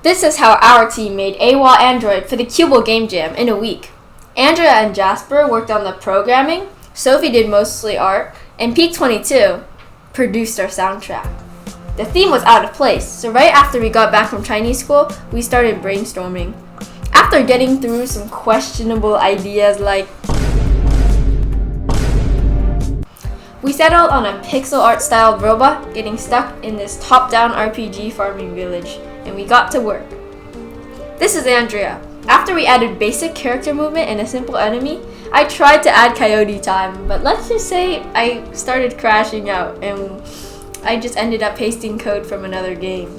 This is how our team made AWOL Android for the Qubble Game Jam in a week. Andrea and Jasper worked on the programming, Sophie did mostly art, and Peak22 produced our soundtrack. The theme was out of place, so right after we got back from Chinese school, we started brainstorming. After getting through some questionable ideas like we settled on a pixel art styled robot getting stuck in this top-down RPG farming village, and we got to work. This is Andrea. After we added basic character movement and a simple enemy, I tried to add coyote time, but let's just say I started crashing out and I just ended up pasting code from another game.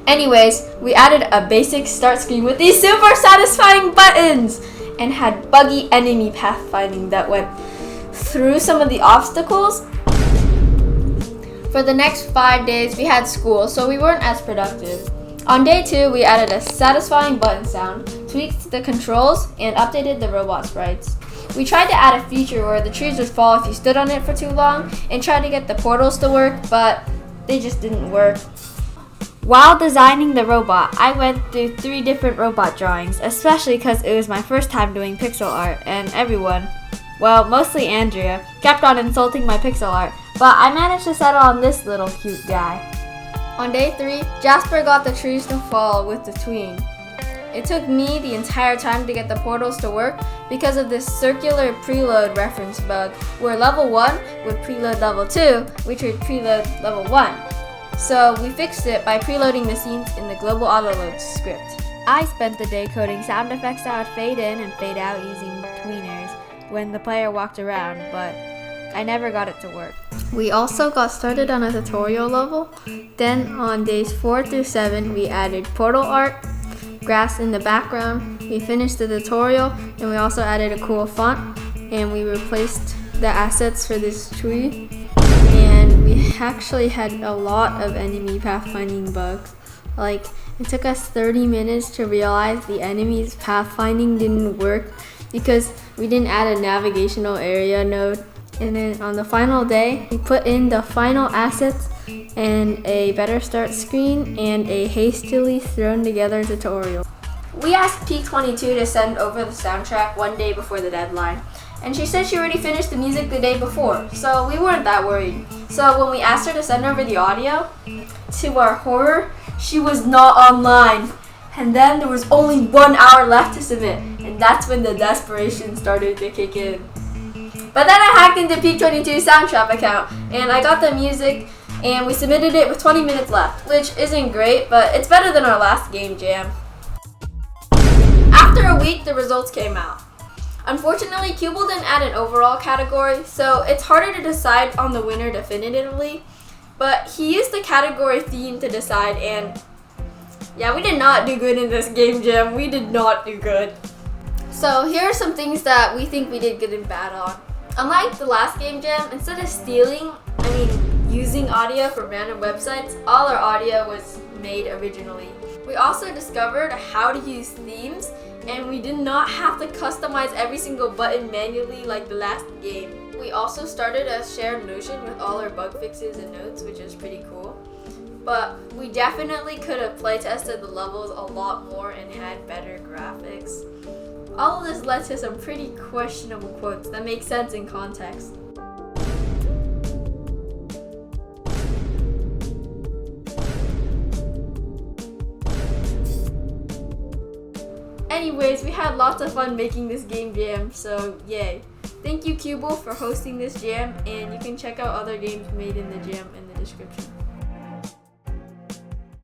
Anyways, we added a basic start screen with these super satisfying buttons and had buggy enemy pathfinding that went through some of the obstacles. For the next 5 days, we had school, so we weren't as productive. On day 2, we added a satisfying button sound, tweaked the controls, and updated the robot sprites. We tried to add a feature where the trees would fall if you stood on it for too long, and tried to get the portals to work, but they just didn't work. While designing the robot, I went through 3 different robot drawings, especially because it was my first time doing pixel art, and everyone, well, mostly Andrea, kept on insulting my pixel art, but I managed to settle on this little cute guy. On day 3, Jasper got the trees to fall with the tween. It took me the entire time to get the portals to work because of this circular preload reference bug where level 1 would preload level 2, which would preload level 1. So we fixed it by preloading the scenes in the global autoload script. I spent the day coding sound effects that would fade in and fade out using tweeners when the player walked around, but I never got it to work. We also got started on a tutorial level. Then on days 4 through 7, we added portal art, grass in the background. We finished the tutorial, and we also added a cool font, and we replaced the assets for this tree. And we actually had a lot of enemy pathfinding bugs. Like, it took us 30 minutes to realize the enemy's pathfinding didn't work because we didn't add a navigational area node. And then on the final day, we put in the final assets and a better start screen and a hastily thrown together tutorial. We asked Peak22 to send over the soundtrack one day before the deadline, and she said she already finished the music the day before, so we weren't that worried. So when we asked her to send over the audio, to our horror, she was not online. And then there was only 1 hour left to submit, and that's when the desperation started to kick in. But then I hacked into Peak22's Soundtrap account, and I got the music, and we submitted it with 20 minutes left, which isn't great, but it's better than our last game jam. After a week, the results came out. Unfortunately, Qubble didn't add an overall category, so it's harder to decide on the winner definitively, but he used the category theme to decide, and yeah, we did not do good in this game jam. We did not do good. So here are some things that we think we did good and bad on. Unlike the last game jam, instead of using audio from random websites, all our audio was made originally. We also discovered how to use themes, and we did not have to customize every single button manually like the last game. We also started a shared Notion with all our bug fixes and notes, which is pretty cool. But we definitely could have playtested the levels a lot more and had better graphics. All of this led to some pretty questionable quotes that make sense in context. Anyways, we had lots of fun making this game jam, so yay. Thank you Qubble for hosting this jam, and you can check out other games made in the jam in the description.